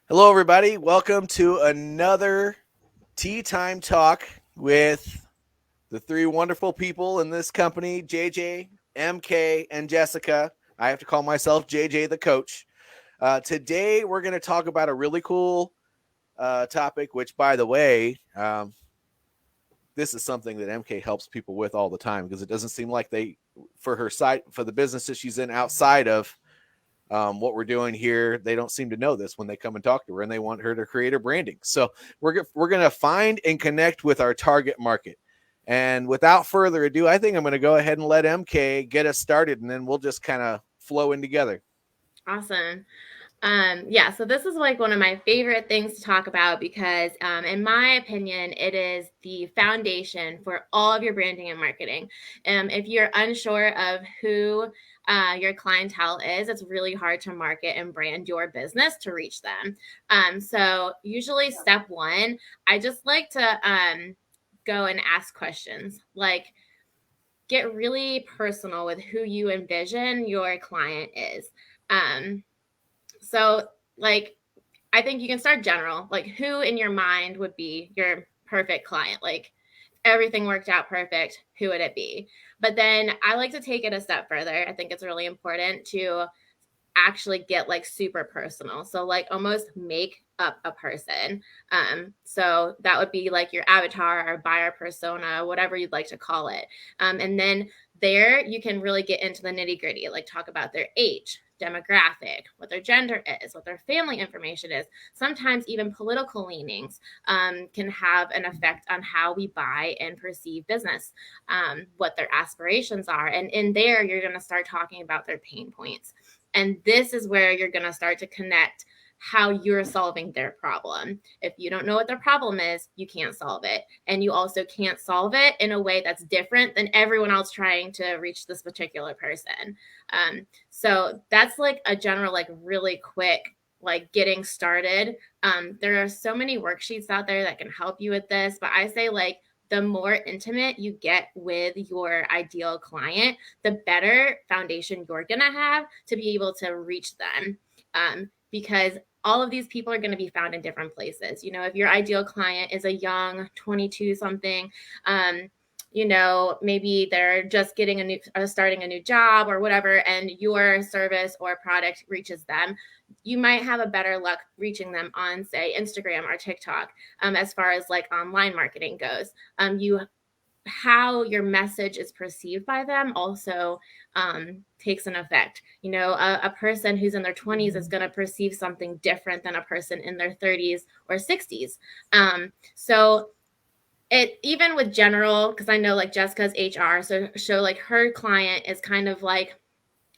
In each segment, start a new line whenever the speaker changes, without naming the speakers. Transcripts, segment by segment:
Hello, everybody. Welcome to another Tea Time Talk with the three wonderful people in this company, JJ, MK, and Jessica. I have to call myself JJ the coach. Today, we're going to talk about a really cool topic, which, by the way, this is something that MK helps people with all the time because it doesn't seem like for her site, for the business that she's in outside of what we're doing here, they don't seem to know this when they come and talk to her, and they want her to create her branding. So we're going to find and connect with our target market. And without further ado, I think I'm going to go ahead and let MK get us started, and then we'll just kind of flow in together.
Awesome. Yeah, so this is like one of my favorite things to talk about because, in my opinion, it is the foundation for all of your branding and marketing. If you're unsure of who your clientele is, it's really hard to market and brand your business to reach them. So, usually, step one, I just like to go and ask questions like, get really personal with who you envision your client is. Um, so, like, I think you can start general. Like, who in your mind would be your perfect client? Like, everything worked out perfect, who would it be? But then I like to take it a step further. I think it's really important to actually get like super personal. So, like, almost make up a person. So that would be like your avatar or buyer persona, whatever you'd like to call it. And then there you can really get into the nitty gritty, like talk about their age, demographic, what their gender is, what their family information is. Sometimes even political leanings can have an effect on how we buy and perceive business, what their aspirations are. And in there, you're going to start talking about their pain points. And this is where you're going to start to connect how you're solving their problem. If you don't know what their problem is, you can't solve it. And you also can't solve it in a way that's different than everyone else trying to reach this particular person. So that's like a general, like really quick, like getting started. There are so many worksheets out there that can help you with this, but I say like the more intimate you get with your ideal client, the better foundation you're going to have to be able to reach them. Because all of these people are going to be found in different places. You know, if your ideal client is a young 22 something, maybe they're just getting starting a new job or whatever, and your service or product reaches them, you might have a better luck reaching them on, say, Instagram or TikTok, as far as like online marketing goes. How your message is perceived by them also takes an effect. You know, a person who's in their 20s is going to perceive something different than a person in their 30s or 60s. So it, even with general, because I know like Jessica's HR, so show like her client is kind of like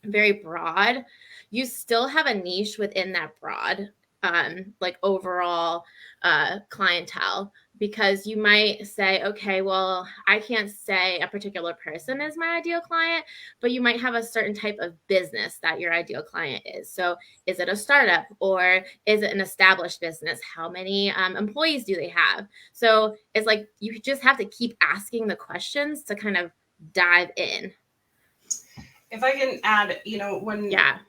very broad, you still have a niche within that broad like overall clientele, because you might say, okay, well, I can't say a particular person is my ideal client, but you might have a certain type of business that your ideal client is. So is it a startup or is it an established business? How many employees do they have? So it's like you just have to keep asking the questions to kind of dive in.
If I can add, when
Yeah.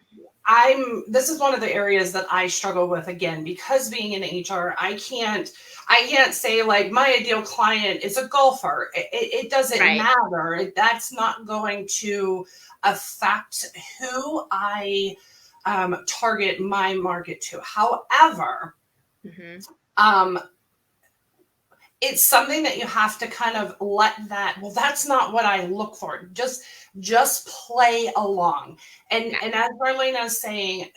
this is one of the areas that I struggle with, again, because being in HR, I can't say like my ideal client is a golfer. It doesn't
Right.
matter. That's not going to affect who I target my market to. However,
Mm-hmm.
um, it's something that you have to kind of well, that's not what I look for. Just play along. And as Marlena is saying,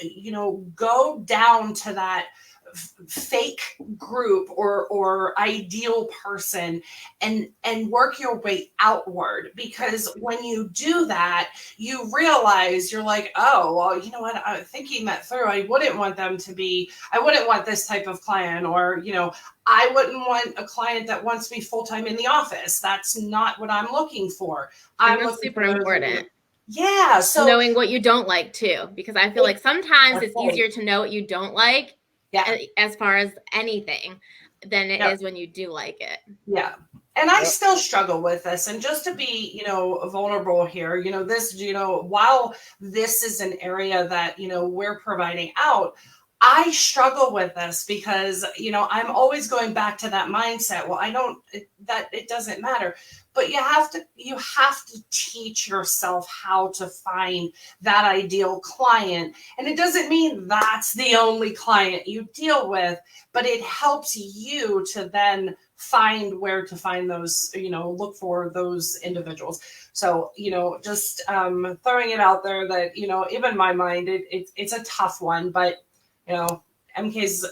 go down to that fake group or ideal person and work your way outward, because when you do that, you realize you're like, oh, well, you know what, I'm thinking that through. I wouldn't want this type of client, or I wouldn't want a client that wants me full-time in the office. That's not what I'm looking for.
And
I'm
that's
looking
super
for those that
important.
yeah, so
Knowing what you don't like too, because I feel like sometimes
that's
it's
right.
easier to know what you don't like
Yeah.
as far as anything than it
Yeah.
is when you do like it.
Yeah. And I
Yep.
still struggle with this. And just to be, vulnerable here, while this is an area that, we're providing out, I struggle with this because, I'm always going back to that mindset. Well, that it doesn't matter, but you have to teach yourself how to find that ideal client. And it doesn't mean that's the only client you deal with, but it helps you to then find where to find those, look for those individuals. So, just throwing it out there that, even my mind, it's a tough one, but MK's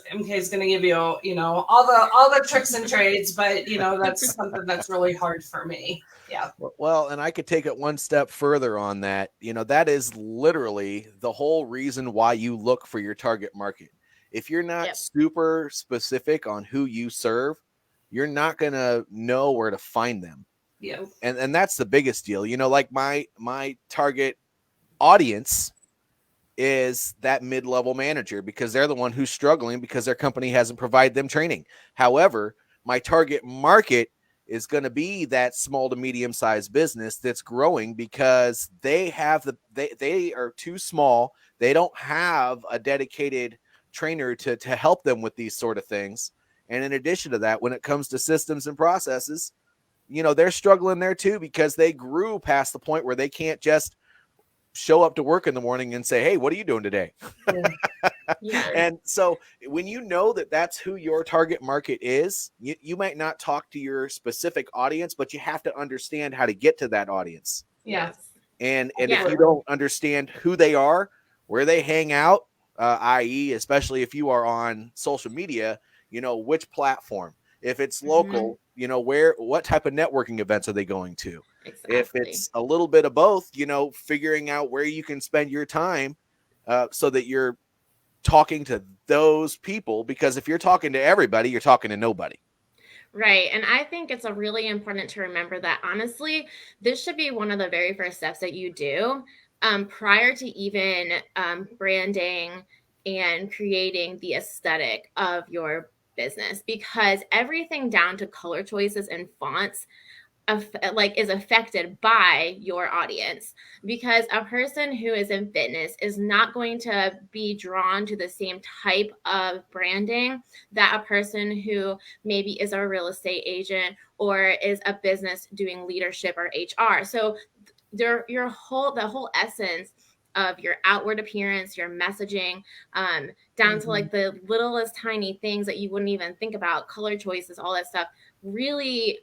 going to give you, all the tricks and trades, but that's something that's really hard for me. Yeah.
Well, and I could take it one step further on that. That is literally the whole reason why you look for your target market. If you're not super specific on who you serve, you're not going to know where to find them.
Yeah.
And that's the biggest deal. Like my target audience is that mid-level manager, because they're the one who's struggling because their company hasn't provided them training. However, my target market is going to be that small to medium-sized business that's growing because they are too small. They don't have a dedicated trainer to help them with these sort of things. And in addition to that, when it comes to systems and processes, they're struggling there too, because they grew past the point where they can't just show up to work in the morning and say, hey, what are you doing today?
Yeah.
And so when you know that that's who your target market is, you might not talk to your specific audience, but you have to understand how to get to that audience.
Yes.
And if you don't understand who they are, where they hang out, i.e., especially if you are on social media, which platform. If it's local, what type of networking events are they going to?
Exactly.
If it's a little bit of both, figuring out where you can spend your time so that you're talking to those people, because if you're talking to everybody, you're talking to nobody.
Right. And I think it's really important to remember that, honestly, this should be one of the very first steps that you do prior to even branding and creating the aesthetic of your business, because everything down to color choices and fonts is affected by your audience, because a person who is in fitness is not going to be drawn to the same type of branding that a person who maybe is a real estate agent or is a business doing leadership or HR. So the whole essence of your outward appearance, your messaging, down to like the littlest tiny things that you wouldn't even think about, color choices, all that stuff, really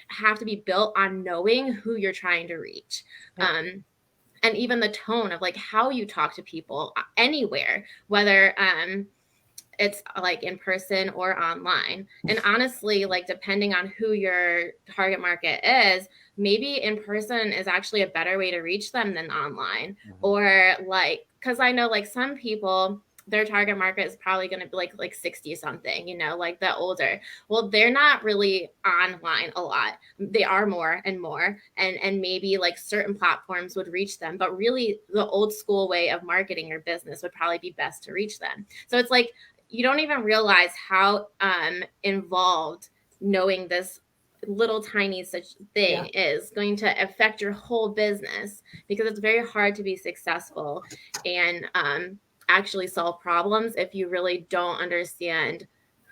have to be built on knowing who you're trying to reach. And even the tone of like how you talk to people anywhere, whether it's like in person or online. And honestly, like depending on who your target market is, maybe in person is actually a better way to reach them than online. Or like, because I know like some people, their target market is probably going to be like 60 something, like the older. Well, they're not really online a lot. They are more and more. And maybe like certain platforms would reach them, but really the old school way of marketing your business would probably be best to reach them. So it's like, you don't even realize how involved knowing this little tiny such thing is going to affect your whole business, because it's very hard to be successful and actually solve problems if you really don't understand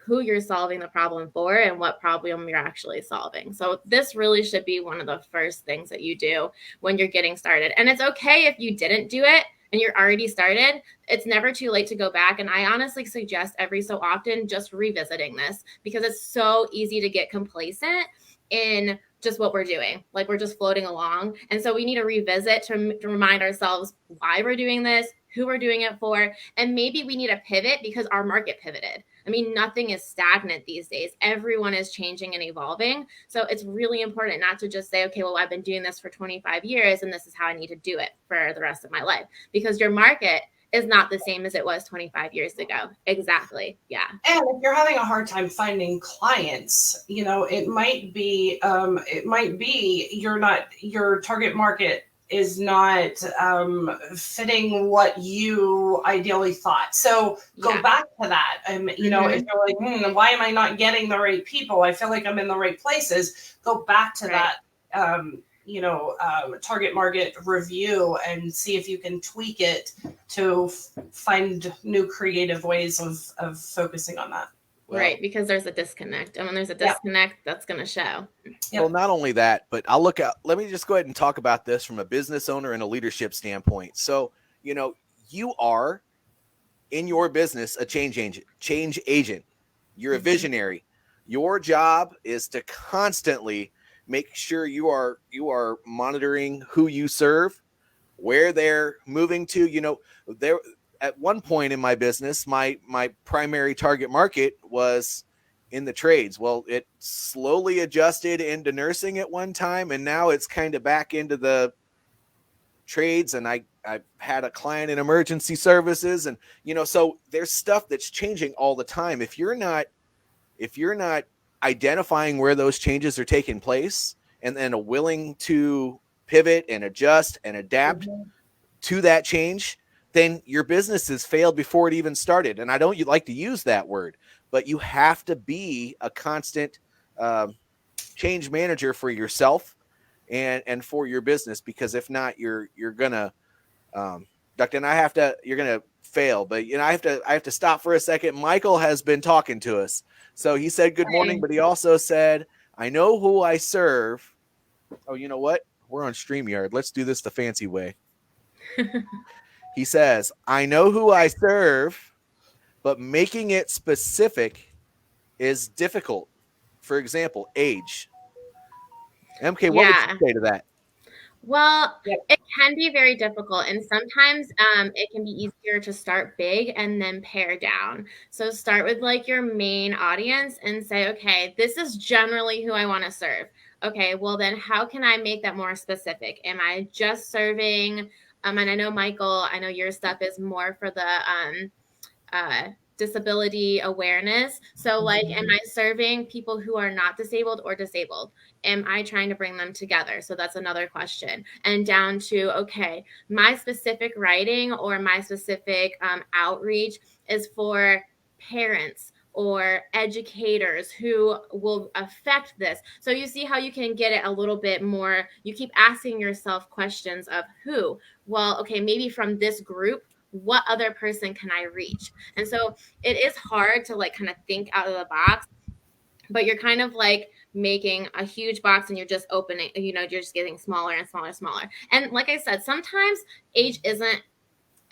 who you're solving the problem for and what problem you're actually solving. So this really should be one of the first things that you do when you're getting started. And it's okay if you didn't do it and you're already started. It's never too late to go back. And I honestly suggest every so often just revisiting this, because it's so easy to get complacent in just what we're doing. Like we're just floating along. And so we need to revisit to remind ourselves why we're doing this, who we're doing it for, and maybe we need to pivot because our market pivoted. I mean, nothing is stagnant these days. Everyone is changing and evolving. So it's really important not to just say, okay, well, I've been doing this for 25 years and this is how I need to do it for the rest of my life, because your market is not the same as it was 25 years ago. Exactly. Yeah.
And if you're having a hard time finding clients, it might be your target market is not fitting what you ideally thought. So go back to that. If you're like, why am I not getting the right people? I feel like I'm in the right places. Go back to that. target market review and see if you can tweak it to find new creative ways of focusing on that.
Well, right, because there's a disconnect. And when there's a disconnect, that's going to show.
Well, not only that, but let me just go ahead and talk about this from a business owner and a leadership standpoint. So, you are in your business a change agent. You're a visionary. Your job is to constantly make sure you are monitoring who you serve, where they're moving to. There at one point in my business, my primary target market was in the trades. Well, it slowly adjusted into nursing at one time, and now it's kind of back into the trades. And I had a client in emergency services, and so there's stuff that's changing all the time. If you're not identifying where those changes are taking place and then willing to pivot and adjust and adapt to that change, then your business has failed before it even started. And I don't like to use that word, but you have to be a constant change manager for yourself and for your business, because if not, you're gonna Dr. and you're gonna fail. But I have to stop for a second. Michael has been talking to us. So he said good morning, but he also said, I know who I serve. Oh, you know what? We're on StreamYard. Let's do this the fancy way. He says, I know who I serve, but making it specific is difficult. For example, age. MK, what would you say to that?
Well, it can be very difficult, and sometimes it can be easier to start big and then pare down. So start with like your main audience and say, okay, this is generally who I want to serve. Okay, well then how can I make that more specific? Am I just serving, and I know Michael, I know your stuff is more for the disability awareness. So like, am I serving people who are not disabled or disabled? Am I trying to bring them together? So that's another question. And down to, okay, my specific writing or my specific outreach is for parents or educators who will affect this. So you see how you can get it a little bit more. You keep asking yourself questions of who? Well, okay, maybe from this group, what other person can I reach? And so it is hard to like kind of think out of the box, but you're kind of like making a huge box and you're just opening, you're just getting smaller and smaller and smaller. And like I said, sometimes age isn't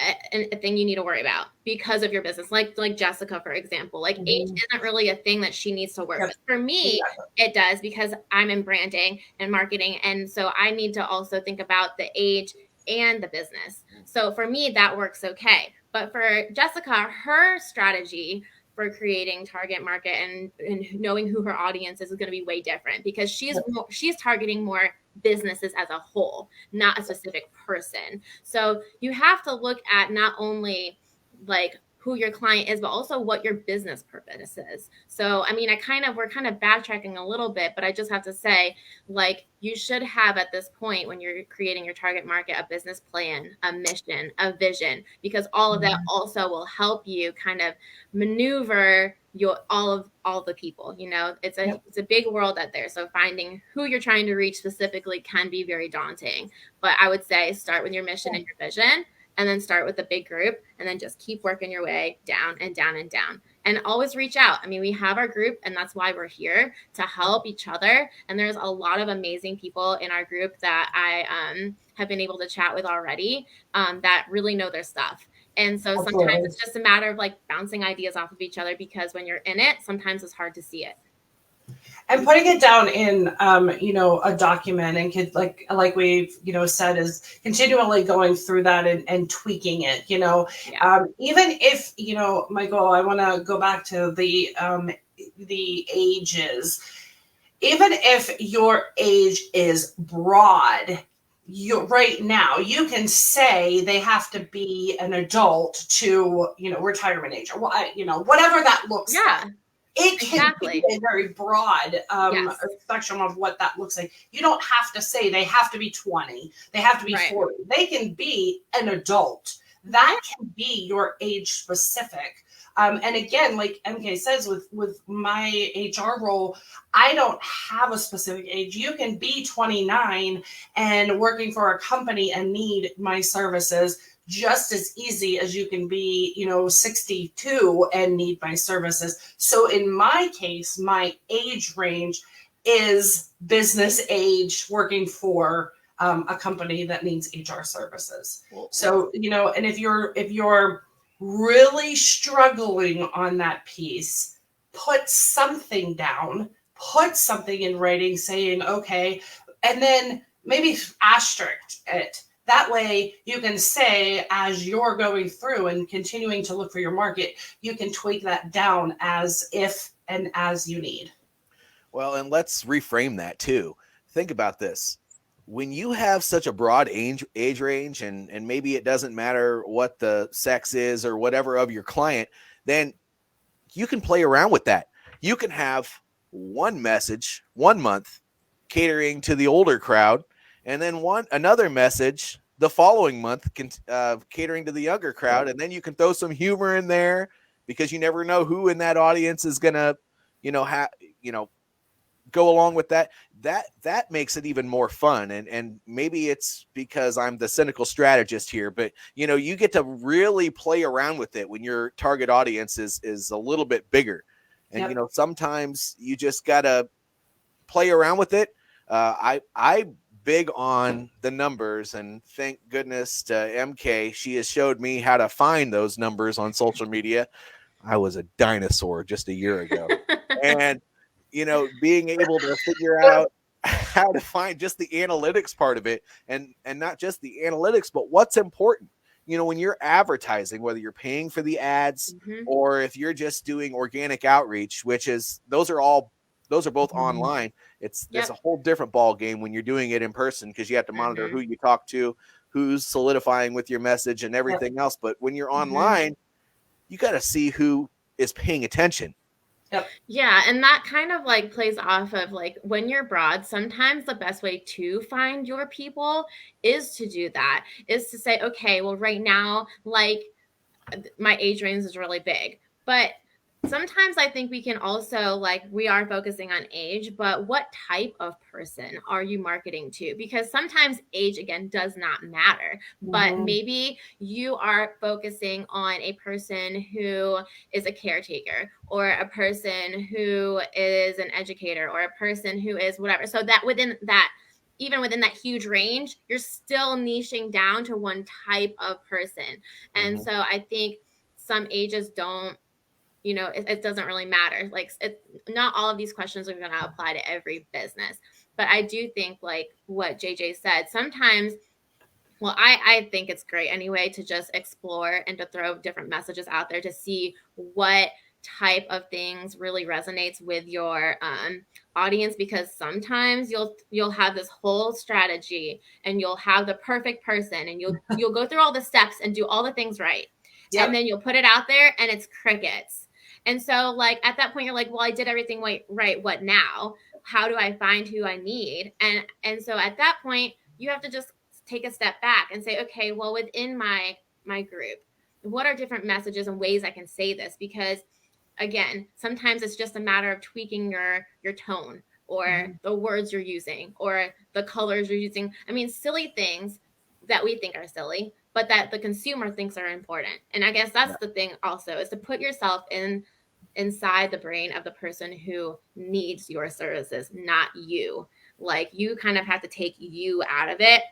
a thing you need to worry about because of your business. Like Jessica, for example, like age isn't really a thing that she needs to work with. For me, it does, because I'm in branding and marketing. And so I need to also think about the age and the business. So for me, that works okay. But for Jessica, her strategy for creating target market and knowing who her audience is going to be way different, because she's targeting more businesses as a whole, not a specific person. So you have to look at not only like who your client is, but also what your business purpose is. So, I mean, we're kind of backtracking a little bit, but I just have to say, like, you should have at this point when you're creating your target market, a business plan, a mission, a vision, because all of that also will help you kind of maneuver all the people. It's a big world out there. So finding who you're trying to reach specifically can be very daunting. But I would say start with your mission and your vision, and then start with a big group, and then just keep working your way down and down and down. And always reach out. I mean, we have our group, and that's why we're here, to help each other. And there's a lot of amazing people in our group that I have been able to chat with already that really know their stuff. And so sometimes it's just a matter of like bouncing ideas off of each other, because when you're in it, sometimes it's hard to see it.
And putting it down in, a document, and like we've, said, is continually going through that and tweaking it, even if, Michael, I want to go back to the ages. Even if your age is broad, right now you can say they have to be an adult to, retirement age, or whatever that looks like. It can be a very broad spectrum of what that looks like. You don't have to say they have to be 20, they have to be 40. They can be an adult that can be your age specific. And again, like MK says, with my HR role, I don't have a specific age. You can be 29 and working for a company and need my services just as easy as you can be, 62 and need my services. So in my case, my age range is business age, working for a company that needs HR services. So, and if you're really struggling on that piece, put something down, put something in writing saying, okay, and then maybe asterisk it. That way you can say, as you're going through and continuing to look for your market, you can tweak that down as if and as you need.
Well, and let's reframe that too. Think about this. When you have such a broad age range, and maybe it doesn't matter what the sex is or whatever of your client, then you can play around with that. You can have one message 1 month catering to the older crowd, and then another message the following month catering to the younger crowd, and then you can throw some humor in there because you never know who in that audience is gonna, go along with that. That makes it even more fun. And maybe it's because I'm the cynical strategist here, but you get to really play around with it when your target audience is a little bit bigger. And
Yep.
Sometimes you just gotta play around with it. I big on the numbers, and thank goodness to MK, she has showed me how to find those numbers on social media. I was a dinosaur just a year ago. And being able to figure out how to find just the analytics part of it, and not just the analytics, but what's important. When you're advertising, whether you're paying for the ads or if you're just doing organic outreach, those are both online. It's a whole different ball game when you're doing it in person, because you have to monitor who you talk to, who's solidifying with your message and everything else. But when you're online, you got to see who is paying attention.
Yep.
Yeah, and that kind of like plays off of like when you're broad, sometimes the best way to find your people is to do that, is to say, okay, well, right now, like my age range is really big, but sometimes I think we can also, like, we are focusing on age, but what type of person are you marketing to? Because sometimes age, again, does not matter, but maybe you are focusing on a person who is a caretaker, or a person who is an educator, or a person who is whatever. So that even within that huge range, you're still niching down to one type of person. And so I think some ages don't, it doesn't really matter. Like, not all of these questions are going to apply to every business. But I do think, like what JJ said, sometimes, well, I think it's great anyway to just explore and to throw different messages out there to see what type of things really resonates with your audience, because sometimes you'll have this whole strategy and you'll have the perfect person and you'll go through all the steps and do all the things right. Yep. And then you'll put it out there and it's crickets. And so, like, at that point, you're like, well, I did everything right. What now? How do I find who I need? And so at that point, you have to just take a step back and say, okay, well, within my group, what are different messages and ways I can say this? Because, again, sometimes it's just a matter of tweaking your tone, or the words you're using, or the colors you're using. I mean, silly things that we think are silly, but that the consumer thinks are important. And I guess that's the thing also, is to put yourself inside the brain of the person who needs your services, not you. Like, you kind of have to take you out of it.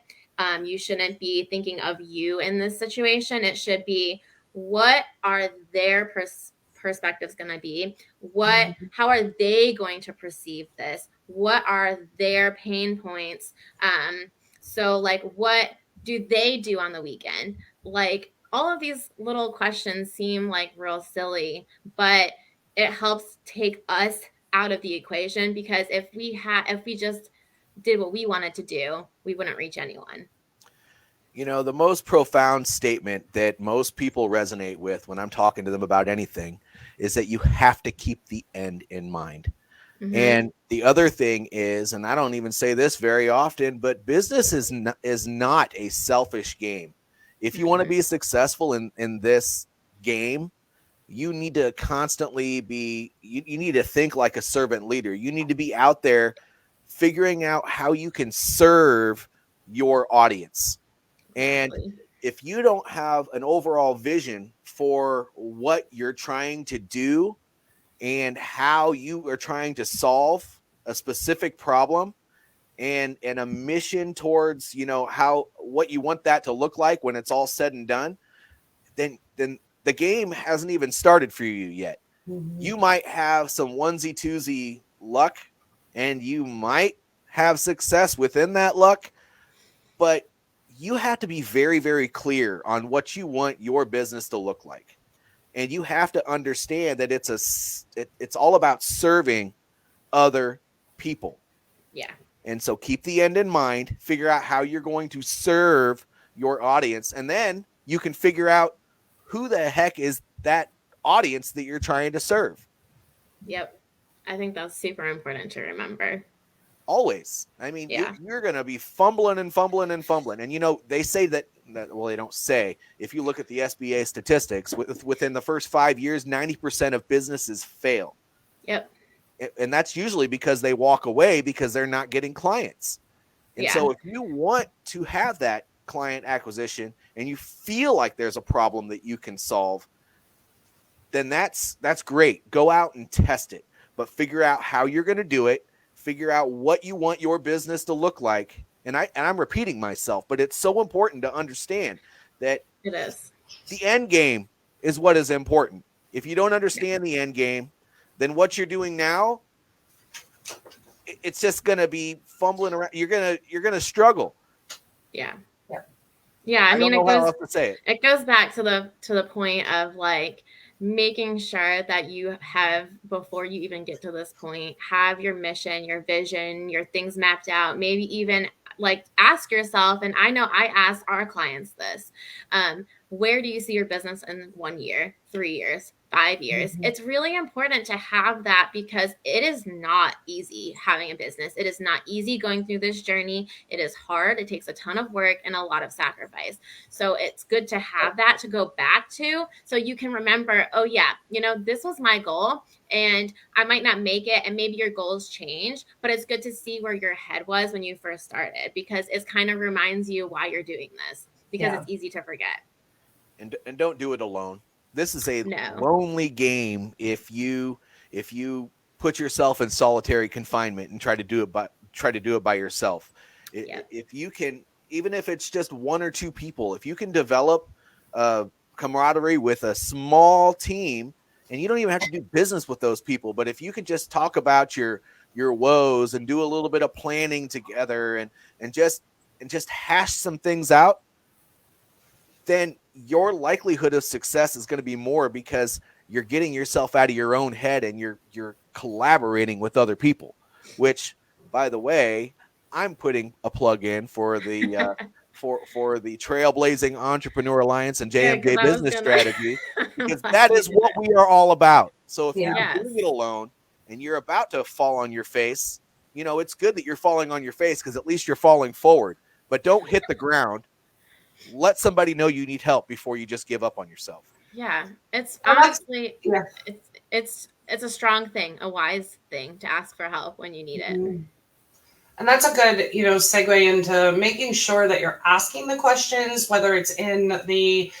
You shouldn't be thinking of you in this situation. It should be, what are their perspectives going to be? How are they going to perceive this? What are their pain points? So, like, what do they do on the weekend? Like, all of these little questions seem like real silly, but it helps take us out of the equation, because if we just did what we wanted to do, we wouldn't reach anyone.
The most profound statement that most people resonate with when I'm talking to them about anything is that you have to keep the end in mind. And the other thing is, and I don't even say this very often, but business is not a selfish game. If you want to be successful in this game, you need to constantly be, you need to think like a servant leader. You need to be out there figuring out how you can serve your audience. And if you don't have an overall vision for what you're trying to do and how you are trying to solve a specific problem, and a mission towards, you know, how, what you want that to look like when it's all said and done, then the game hasn't even started for you yet. You might have some onesie twosie luck, and you might have success within that luck, but you have to be very, very clear on what you want your business to look like. And you have to understand that it's all about serving other people.
Yeah.
And so keep the end in mind, figure out how you're going to serve your audience, and then you can figure out who the heck is that audience that you're trying to serve.
Yep. I think that's super important to remember.
Always. I mean, you're going to be fumbling and fumbling and fumbling. And, you know, they say that, well, they don't say, if you look at the SBA statistics, within the first 5 years, 90% of businesses fail.
Yep.
And that's usually because they walk away because they're not getting clients. And so if you want to have that client acquisition and you feel like there's a problem that you can solve, then that's great. Go out and test it, but figure out how you're going to do it. Figure out what you want your business to look like. And I'm repeating myself, but it's so important to understand that
it is.
The end game is what is important. If you don't understand the end game, then what you're doing now, it's just going to be fumbling around. You're going to struggle.
Yeah. Yeah. I mean,
don't know how else to say it.
It goes back to the point of like making sure that you have, before you even get to this point, have your mission, your vision, your things mapped out. Maybe even like ask yourself, and I know I ask our clients this, where do you see your business in 1 year, 3 years, 5 years? Mm-hmm. It's really important to have that because it is not easy having a business. It is not easy going through this journey. It is hard. It takes a ton of work and a lot of sacrifice. So it's good to have that to go back to so you can remember, oh yeah, you know, this was my goal and I might not make it and maybe your goals change, but it's good to see where your head was when you first started because it kind of reminds you why you're doing this because it's easy to forget.
And don't do it alone. This is a lonely game if you put yourself in solitary confinement and try to do it by yourself. If you can, even if it's just one or two people, if you can develop camaraderie with a small team, and you don't even have to do business with those people, but if you can just talk about your woes and do a little bit of planning together and just hash some things out, then your likelihood of success is going to be more because you're getting yourself out of your own head and you're collaborating with other people, which, by the way, I'm putting a plug in for the for the Trailblazing Entrepreneur Alliance and JMJ Business Strategy, because that is what we are all about. So if you're doing it alone and you're about to fall on your face, you know, it's good that you're falling on your face because at least you're falling forward, but don't hit the ground. Let somebody know you need help before you just give up on yourself.
Yeah, it's honestly, it's a strong thing, a wise thing to ask for help when you need it.
Mm-hmm. And that's a good, segue into making sure that you're asking the questions, whether it's in the,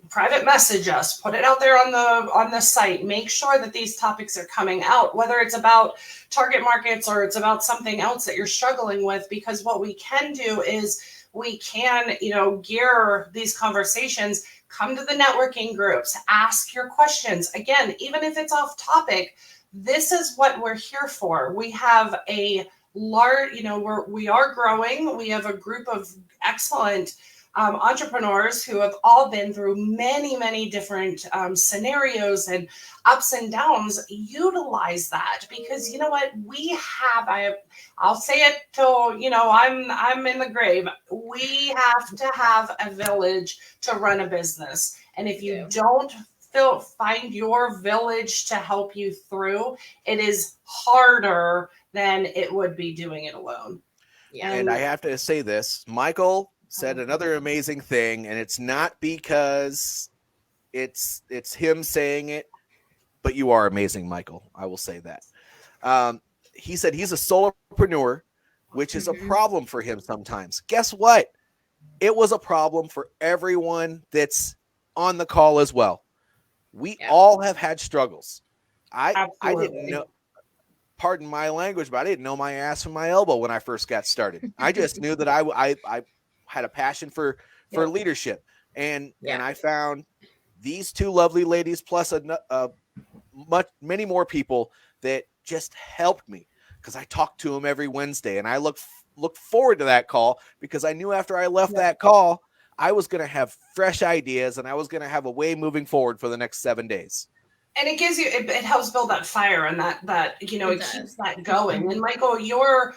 private message us, put it out there on the site, make sure that these topics are coming out, whether it's about target markets or it's about something else that you're struggling with, because what we can do is we can, gear these conversations, come to the networking groups, ask your questions. Again, even if it's off topic, this is what we're here for. We have a large, we are growing. We have a group of excellent entrepreneurs who have all been through many, many different scenarios and ups and downs. Utilize that because you know what we have. I'll say it till I'm in the grave. We have to have a village to run a business, and if you don't find your village to help you through, it is harder than it would be doing it alone.
Yeah.
And I have to say this, Michael said another amazing thing, and it's not because it's him saying it, but you are amazing, Michael. I will say that. He said he's a solopreneur, which is a problem for him sometimes. Guess what? It was a problem for everyone that's on the call as well. We all have had struggles. I didn't know, pardon my language, but I didn't know my ass from my elbow when I first got started. I just knew that I had a passion for leadership, and I found these two lovely ladies plus many more people that just helped me, because I talked to them every Wednesday, and I look forward to that call, because I knew after I left that call, I was going to have fresh ideas, and I was going to have a way moving forward for the next 7 days.
And it gives you, it helps build that fire, and that you know, it keeps that going. And Michael, you're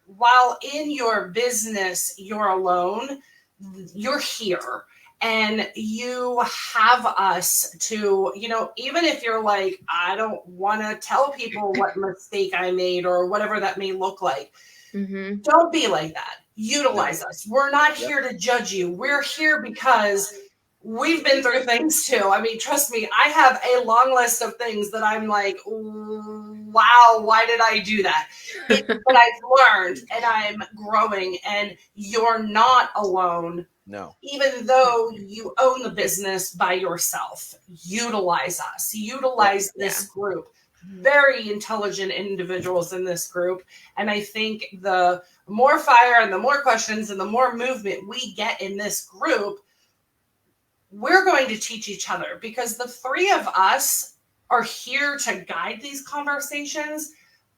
while in your business you're alone, you're here, and you have us to, you know, even if you're like, I don't want to tell people what mistake I made or whatever that may look like, don't be like that. Utilize us. We're not here to judge you. We're here because we've been through things too. I mean, trust me, I have a long list of things that I'm like, wow, why did I do that? But I've learned, and I'm growing, and you're not alone.
No.
Even though you own the business by yourself, utilize us. Utilize this group. Very intelligent individuals in this group. And I think the more fire and the more questions and the more movement we get in this group, we're going to teach each other, because the three of us are here to guide these conversations,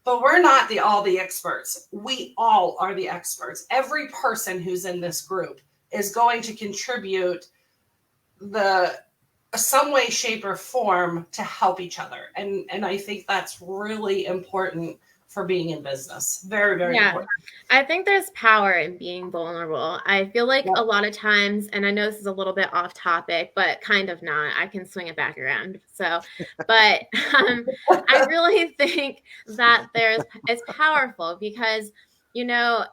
but we're not all the experts. We all are the experts. Every person who's in this group is going to contribute some way, shape, or form to help each other. And I think that's really important for being in business. Very, very important.
I think there's power in being vulnerable. I feel like a lot of times, and I know this is a little bit off topic, but kind of not. I can swing it back around. So, but I really think that it's powerful, because, you know,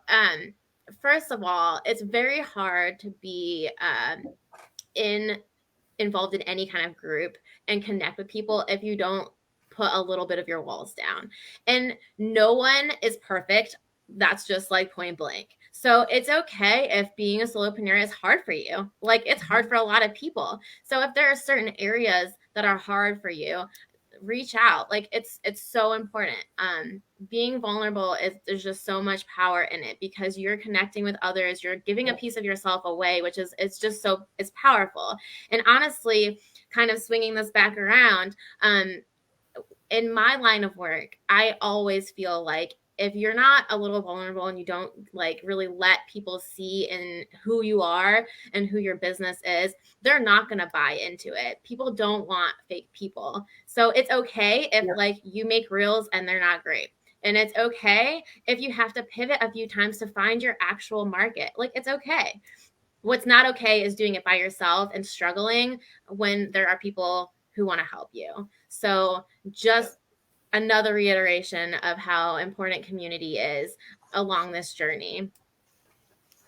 first of all, it's very hard to be involved in any kind of group and connect with people if you don't put a little bit of your walls down. And no one is perfect. That's just like point blank. So it's okay if being a solopreneur is hard for you. Like, it's hard for a lot of people. So if there are certain areas that are hard for you, reach out. Like, it's so important. Being vulnerable there's just so much power in it, because you're connecting with others, you're giving a piece of yourself away, which is, it's powerful. And honestly, kind of swinging this back around, in my line of work, I always feel like if you're not a little vulnerable and you don't like really let people see in who you are and who your business is, they're not going to buy into it. People don't want fake people. So it's okay if like you make reels and they're not great. And it's okay if you have to pivot a few times to find your actual market. Like, it's okay. What's not okay is doing it by yourself and struggling when there are people who want to help you. So just another reiteration of how important community is along this journey.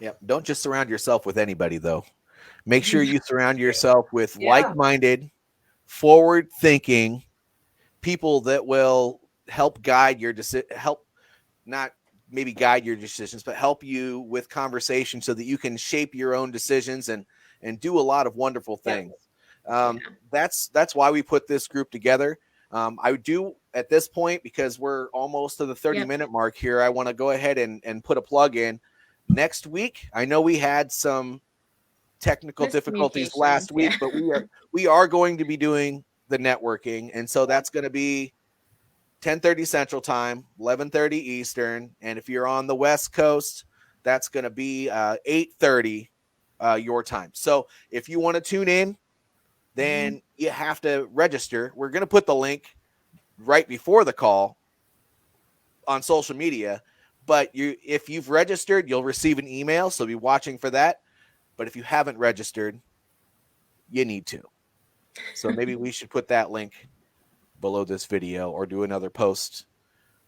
Yep. Don't just surround yourself with anybody, though. Make sure you surround yourself with like-minded, forward-thinking people that will help guide your not maybe guide your decisions, but help you with conversation so that you can shape your own decisions and do a lot of wonderful things. That's why we put this group together. I do at this point, because we're almost to the 30-minute mark here, I want to go ahead and put a plug in. Next week, I know we had some technical difficulties last week, but we are going to be doing the networking, and so that's going to be 10:30 Central Time, 11:30 Eastern, and if you're on the West Coast, that's going to be 8:30 your time. So if you want to tune in, then you have to register. We're going to put the link right before the call on social media, but if you've registered, you'll receive an email, so be watching for that. But if you haven't registered, you need to. So maybe we should put that link below this video or do another post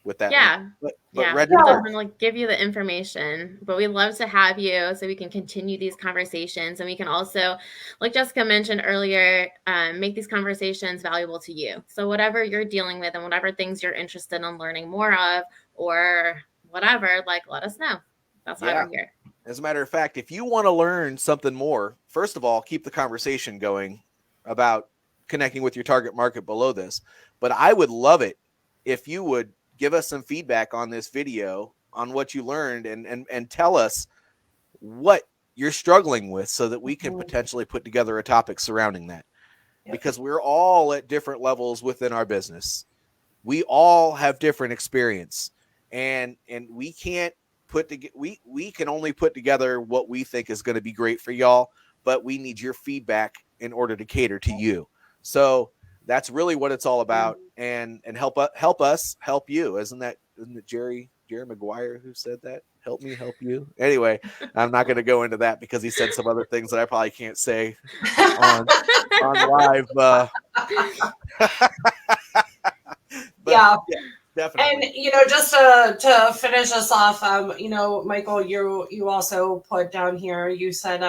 with that
Yeah.
link. But
Yeah, we
register.
can definitely give you the information, but we'd love to have you so we can continue these conversations. And we can also, like Jessica mentioned earlier, make these conversations valuable to you. So whatever you're dealing with and whatever things you're interested in learning more of or whatever, like let us know. That's why we're here.
As a matter of fact, if you want to learn something more, first of all, keep the conversation going about connecting with your target market below this. But I would love it if you would give us some feedback on this video on what you learned and tell us what you're struggling with so that we can potentially put together a topic surrounding that. Because we're all at different levels within our business. We all have different experience, and we can't we can only put together what we think is going to be great for y'all, but we need your feedback in order to cater to you. So that's really what it's all about, and help us help you. Isn't it Jerry Maguire who said that? Help me help you. Anyway, I'm not going to go into that because he said some other things that I probably can't say on live. But
yeah,
definitely.
And just to finish us off, Michael, you also put down here. You said,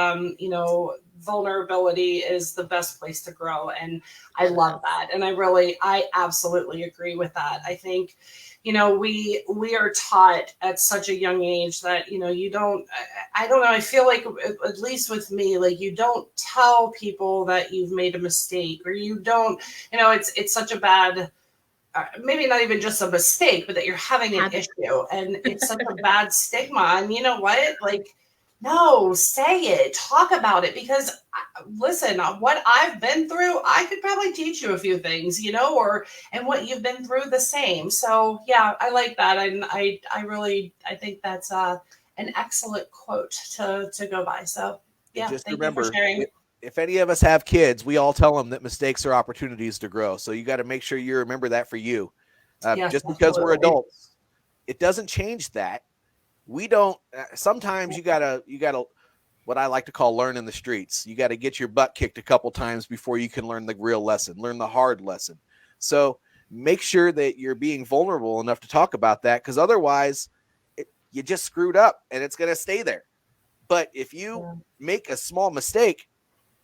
vulnerability is the best place to grow, and I love that, and I absolutely agree with that. I think, we are taught at such a young age that you don't. I don't know. I feel like at least with me, like you don't tell people that you've made a mistake, or you don't. It's such a bad. Maybe not even just a mistake, but that you're having an issue, and it's such a bad stigma. And you know what? Like, no, say it, talk about it, because listen, what I've been through, I could probably teach you a few things, and what you've been through the same. So yeah, I like that. And I think that's an excellent quote to go by. So yeah,
just
thank
remember,
you for sharing.
If any of us have kids, we all tell them that mistakes are opportunities to grow. So you got to make sure you remember that for you.
Yes,
just because we're adults, it doesn't change that. We don't. Sometimes you gotta what I like to call learn in the streets. You got to get your butt kicked a couple times before you can learn the real lesson, learn the hard lesson. So make sure that you're being vulnerable enough to talk about that, because otherwise you just screwed up and it's going to stay there. But if you make a small mistake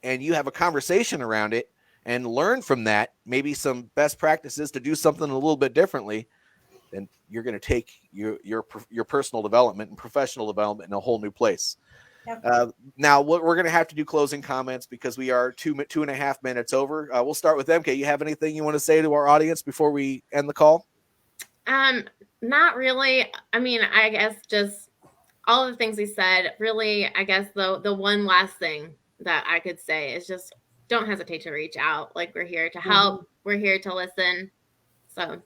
and you have a conversation around it and learn from that, maybe some best practices to do something a little bit differently, then you're going to take your personal development and professional development in a whole new place.
Yep.
Now we're going to have to do closing comments because we are 2.5 minutes over. We'll start with MK. You have anything you want to say to our audience before we end the call?
Not really. I mean, I guess just all of the things we said. Really, I guess the one last thing that I could say is just don't hesitate to reach out. Like, we're here to help. Mm-hmm. We're here to listen. So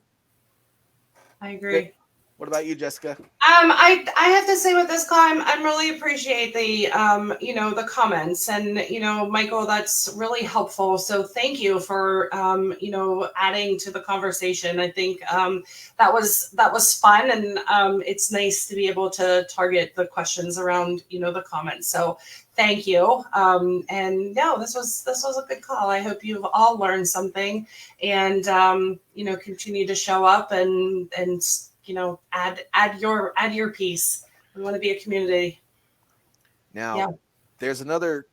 I agree.
What about you, Jessica?
I have to say with this call, I'm really appreciate the the comments, and Michael, that's really helpful. So thank you for adding to the conversation. I think that was fun, and it's nice to be able to target the questions around the comments. So thank you. And no, this was a good call. I hope you've all learned something, and continue to show up and add your piece. We want to be a community.
Now, there's another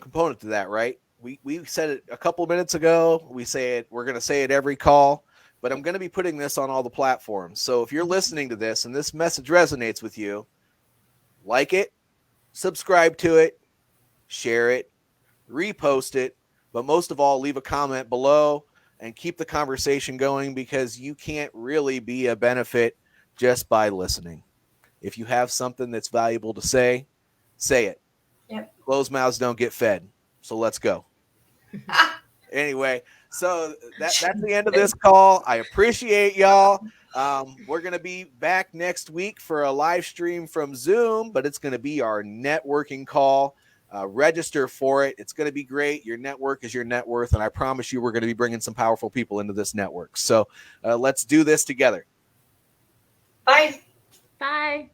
component to that, right? We said it a couple minutes ago. We're going to say it every call, but I'm going to be putting this on all the platforms. So if you're listening to this and this message resonates with you, like it, subscribe to it, share it, repost it, but most of all, leave a comment below and keep the conversation going, because you can't really be a benefit just by listening. If you have something that's valuable to say it.
Yep.
Closed mouths don't get fed. So let's go. Anyway, so that's the end of this call. I appreciate y'all. We're going to be back next week for a live stream from Zoom, but it's going to be our networking call. Register for it. It's going to be great. Your network is your net worth, and I promise you we're going to be bringing some powerful people into this network. So let's do this together.
Bye.
Bye.